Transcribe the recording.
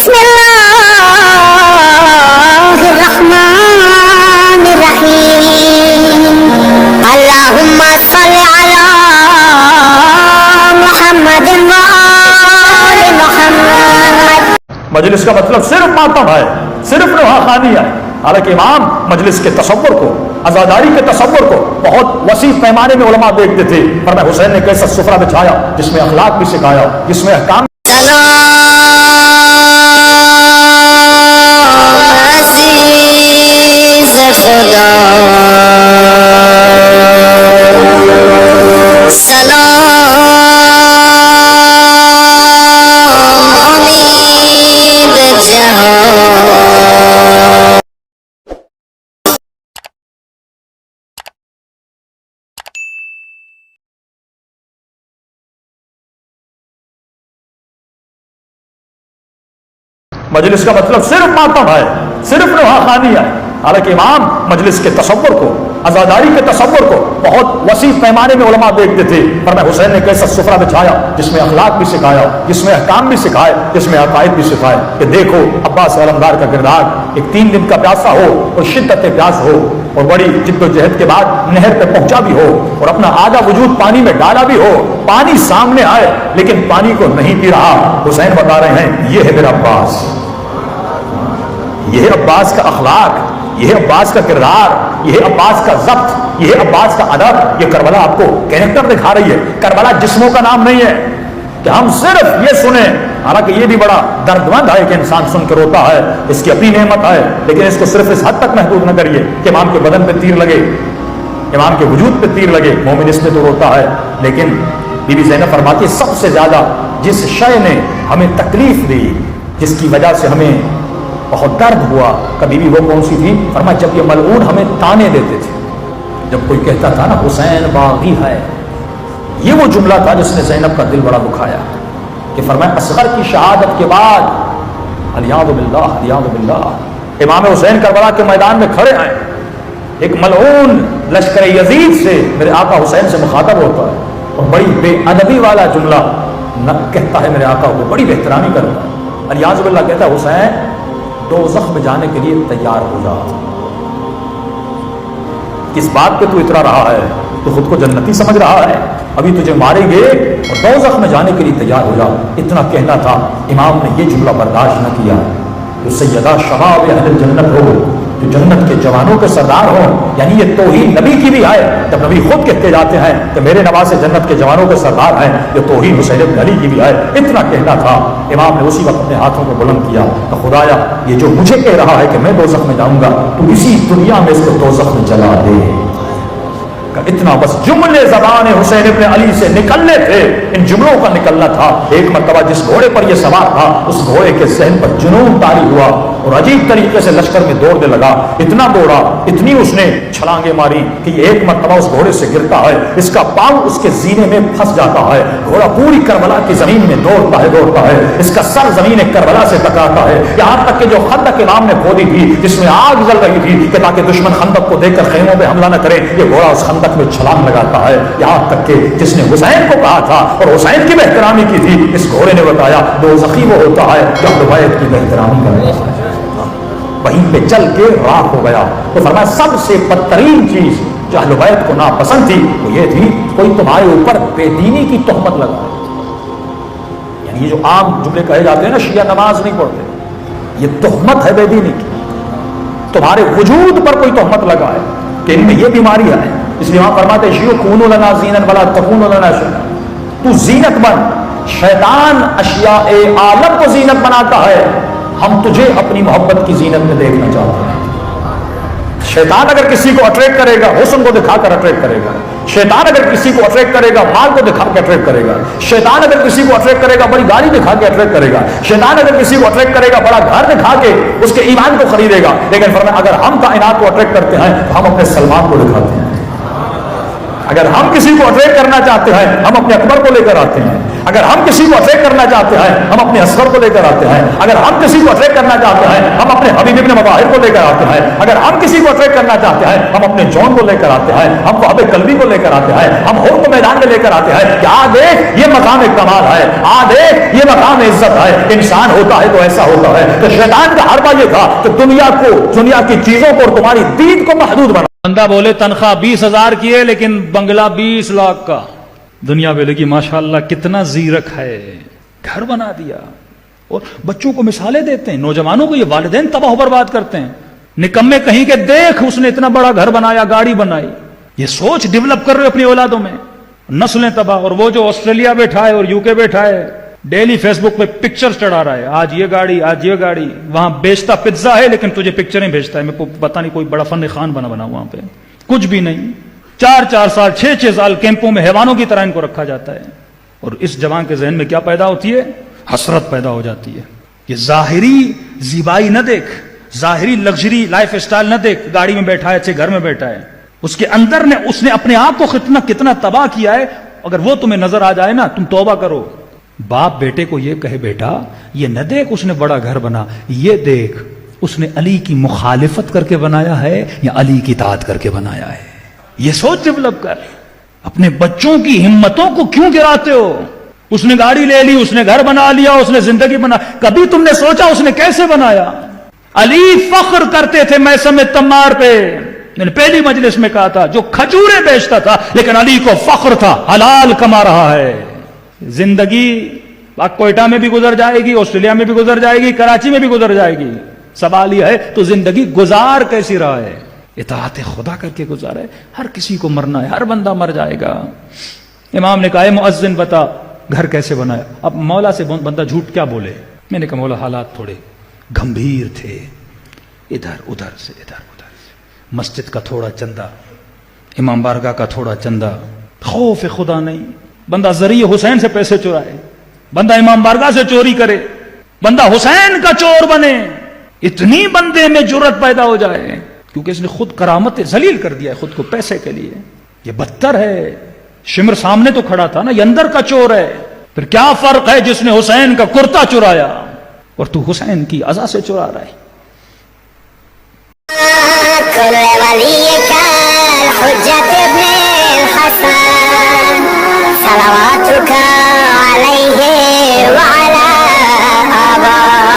بسم اللہ الرحمن الرحیم اللہم صل علی محمد وآل محمد۔ مجلس کا مطلب صرف ماتم ہے، صرف نواخوانی ہے، حالانکہ امام مجلس کے تصور کو، عزاداری کے تصور کو بہت وسیع پیمانے میں علماء دیکھتے تھے۔ فرمایا حسین نے کیسا سفرہ بچھایا جس میں اخلاق بھی سکھایا، جس میں احکام مجلس کا مطلب صرف ماتم ہے، صرف نواخوانی ہے، حالانکہ امام مجلس کے تصور کو، عزاداری کے تصور کو بہت وسیع پیمانے میں علماء دیکھتے تھے۔ فرمایا حسین نے کیسا سفرہ بچھایا جس میں اخلاق بھی سکھایا، جس میں احکام بھی سکھائے، جس میں عقائد بھی سکھائے کہ دیکھو عباس علمدار کا کردار ایک 3 دن کا پیاسا ہو اور شدت پیاس ہو اور بڑی جد و جہد کے بعد نہر پہ پہنچا بھی ہو اور اپنا آدھا وجود پانی میں ڈالا بھی ہو، پانی سامنے آئے لیکن پانی کو نہیں پی رہا۔ حسین بتا رہے ہیں یہ ہے میرا عباس، یہ ہے عباس کا اخلاق، یہ ہے عباس کا کردار، یہ ہے عباس کا ضبط، یہ ہے عباس کا ادب۔ یہ کربلا آپ کو کیریکٹر دکھا رہی ہے، کربلا جسموں کا نام نہیں ہے کہ ہم صرف یہ سنیں، حالانکہ یہ بھی بڑا دردمند ہے کہ انسان سن کے روتا ہے، اس کی اپنی نعمت ہے، لیکن اس کو صرف اس حد تک محدود نہ کریے کہ امام کے بدن پہ تیر لگے، امام کے وجود پہ تیر لگے، مومن اس میں تو روتا ہے۔ لیکن بی بی زینب فرماتی ہے سب سے زیادہ جس شے نے ہمیں تکلیف دی، جس کی وجہ سے ہمیں بہت درد ہوا، کبھی بھی وہ کون سی تھی؟ فرمایا جب یہ ملعون ہمیں تانے دیتے تھے، جب کوئی کہتا تھا نا حسین باغی ہے، یہ وہ جملہ تھا جس نے زینب کا دل بڑا دکھایا کہ فرمایا اصغر کی شہادت کے بعد الیاذ باللہ الیاذ باللہ امام حسین کربلا کے میدان میں کھڑے ہیں، ایک ملعون لشکر یزید سے میرے آقا حسین سے مخاطب ہوتا ہے اور بڑی بے ادبی والا جملہ نہ کہتا ہے میرے آقا کو، بڑی بہترامی کرتا ہے، الیاذ باللہ کہتا ہے حسین دوزخ میں جانے کے لیے تیار ہو جا۔ کس بات پہ تو اترا رہا ہے؟ تو خود کو جنتی سمجھ رہا ہے، ابھی تجھے ماریں گے اور دوزخ میں جانے کے لیے تیار ہو جا، اتنا کہنا تھا۔ امام نے یہ جملہ برداشت نہ کیا، جو سیدہ شباب اہل جنت ہو، جو جنت کے جوانوں کے سردار ہوں، یعنی یہ توہین نبی کی بھی ہے جب نبی خود کہتے جاتے ہیں کہ میرے نواسے جنت کے جوانوں کے سردار ہیں، یہ توہین حسین بن علی کی بھی ہے، اتنا کہنا تھا۔ امام نے اسی وقت اپنے ہاتھوں کو بلند کیا کہ خدایا یہ جو مجھے کہہ رہا ہے کہ میں دوزخ میں جاؤں گا، تو اسی دنیا میں اس کو دوزخ میں جلا دے۔ اتنا بس جملے زبان حسین ابن علی سے نکلنے تھے، ان جملوں کا نکلنا تھا۔ ایک مرتبہ جس گھوڑے پر یہ سوار تھا اس گھوڑے کے ذہن پر جنون طاری ہوا اور عجیب طریقے سے لشکر میں دوڑنے لگا، اتنا دوڑا، اتنی اس نے چھلانگیں ماری کہ ایک مرتبہ اس گھوڑے سے گرتا ہے، اس کا پاؤں اس کے زینے میں پھنس جاتا ہے، گھوڑا پوری کربلا کی زمین میں دوڑتا ہے، اس کا سر زمین کربلا سے ٹکراتا ہے، یہاں تک کہ جو خندق امام نے کھودی تھی جس میں آگ جل رہی تھی کہ تاکہ دشمن خندق کو دیکھ کر خیموں پہ حملہ نہ کرے، یہ گھوڑا اس خندق میں چھلانگ لگاتا ہے، یہاں تک کہ جس نے حسین کو کہا تھا اور حسین کی بہترامی کی تھی، اس گھوڑے نے بتایا دوزخی وہ ہوتا ہے جو اہل بیت کی بہترامی کرتا ہے، وہیں پہ چل کے راکھ ہو گیا۔ تو فرمایا سب سے بدترین چیز جو اہل بیت کو ناپسند تھی وہ یہ تھی کوئی تمہارے اوپر بے دینی کی تہمت لگائے، یعنی یہ جو عام جملے کہے جاتے ہیں نا شیعہ نماز نہیں پڑھتے، یہ تہمت ہے بے دینی کی، تمہارے وجود پر کوئی تہمت لگائے کہ ان میں یہ بیماری ہے، اس لیے وہاں فرماتے ہیں شیعہ کونوا لنا زینت ولا تکونوا لنا شیئا، تو زینت بن، شیطان اشیاء عالم کو زینت بناتا ہے، ہم تجھے اپنی محبت کی زینت میں دیکھنا چاہتے ہیں۔ شیطان اگر کسی کو اٹریکٹ کرے گا حسن کو دکھا کر اٹریکٹ کرے گا، شیطان اگر کسی کو اٹریکٹ کرے گا مال کو دکھا کے اٹریکٹ کرے گا، شیطان اگر کسی کو اٹریکٹ کرے گا بڑی گاڑی دکھا کے اٹریکٹ کرے گا، شیطان اگر کسی کو اٹریکٹ کرے گا بڑا گھر دکھا کے اس کے ایمان کو خریدے گا، لیکن فرمایا اگر ہم کائنات کو اٹریکٹ کرتے ہیں تو ہم اپنے سلمان کو دکھاتے ہیں، اگر ہم کسی کو اٹریکٹ کرنا چاہتے ہیں ہم اپنے اکبر کو لے کر آتے ہیں، اگر ہم کسی کو اٹریکٹ کرنا چاہتے ہیں ہم اپنے اصغر کو لے کر آتے ہیں. اگر ہم کسی کو اٹریکٹ کرنا چاہتے ہیں ہم اپنے حبیب ابن مظاہر کو لے کر آتے ہیں. اگر ہم کسی کو اٹریکٹ کرنا چاہتے ہیں ہم اپنے جون کو لے کر آتے ہیں. ہم وہاب قلبی کو لے کر آتے ہیں. ہم ہور کو میدان میں لے کر آتے ہیں کہ آ دیکھ یہ مقام کمال ہے, آ دیکھ یہ مقام عزت ہے. انسان ہوتا ہے تو ایسا ہوتا ہے. تو شیطان کا حربہ یہ تھا کہ دنیا کی چیزوں کو اور تمہاری دید کو محدود بنا. بندہ بولے تنخواہ 20,000 کی ہے لیکن بنگلہ 20 لاکھ کا. دنیا بولے کہ ماشاءاللہ کتنا زیرک ہے, گھر بنا دیا. اور بچوں کو مثالیں دیتے ہیں, نوجوانوں کو یہ والدین تباہ و برباد کرتے ہیں. نکمے کہیں کہ دیکھ اس نے اتنا بڑا گھر بنایا, گاڑی بنائی. یہ سوچ ڈیولپ کر رہے اپنی اولادوں میں, نسلیں تباہ. اور وہ جو آسٹریلیا بیٹھا ہے اور یو کے بیٹھا ہے ڈیلی فیس بک پہ پکچر چڑھا رہا ہے, آج یہ گاڑی آج یہ گاڑی. وہاں بیچتا پزا ہے لیکن تجھے پکچریں بھیجتا ہے. میں کو پتا نہیں کوئی بڑا فن خان بنا وہاں پہ, کچھ بھی نہیں. 4 سال 6 سال کیمپوں میں حیوانوں کی طرح ان کو رکھا جاتا ہے. اور اس جوان کے ذہن میں کیا پیدا ہوتی ہے؟ حسرت پیدا ہو جاتی ہے. یہ ظاہری زیبائی نہ دیکھ, ظاہری لگژری لائف اسٹائل نہ دیکھ. گاڑی میں بیٹھا ہے, اچھے گھر میں بیٹھا ہے, اس کے اندر اس نے اپنے آپ کو کتنا تباہ کیا ہے. اگر وہ تمہیں نظر آ جائے نا تم توبہ کرو. باپ بیٹے کو یہ کہے بیٹا یہ نہ دیکھ اس نے بڑا گھر بنا, یہ دیکھ اس نے علی کی مخالفت کر کے بنایا ہے یا علی کی اطاعت کر کے بنایا ہے. یہ سوچ ڈیولپ کر. اپنے بچوں کی ہمتوں کو کیوں گراتے ہو؟ اس نے گاڑی لے لی, اس نے گھر بنا لیا, اس نے زندگی بنا, کبھی تم نے سوچا اس نے کیسے بنایا؟ علی فخر کرتے تھے میثم تمار پہ. میں نے پہلی مجلس میں کہا تھا جو کھجوریں بیچتا تھا لیکن علی کو فخر تھا حلال کما رہا ہے. زندگی کوئٹہ میں بھی گزر جائے گی, آسٹریلیا میں بھی گزر جائے گی, کراچی میں بھی گزر جائے گی. سوال یہ ہے تو زندگی گزار کیسی رہا ہے؟ اطاعت خدا کر کے گزارا ہے. ہر کسی کو مرنا ہے, ہر بندہ مر جائے گا. امام نے کہا مؤذن بتا گھر کیسے بنایا. اب مولا سے بندہ جھوٹ کیا بولے؟ میں نے کہا مولا حالات تھوڑے گمبھیر تھے, ادھر ادھر سے مسجد کا تھوڑا چندہ, امام بارگاہ کا تھوڑا چندہ, خوف خدا نہیں. بندہ ذریعہ حسین سے پیسے چرائے, بندہ امام بارگاہ سے چوری کرے, بندہ حسین کا چور بنے. اتنی بندے میں جرت پیدا ہو جائے کیونکہ اس نے خود کرامت ذلیل کر دیا ہے خود کو پیسے کے لیے. یہ بدتر ہے. شمر سامنے تو کھڑا تھا نا, یہ اندر کا چور ہے. پھر کیا فرق ہے جس نے حسین کا کرتا چرایا اور تو حسین کی عزا سے چرا رہا ہے. كل ولي كالحجة ابن الحسن صلواتك عليه وعلى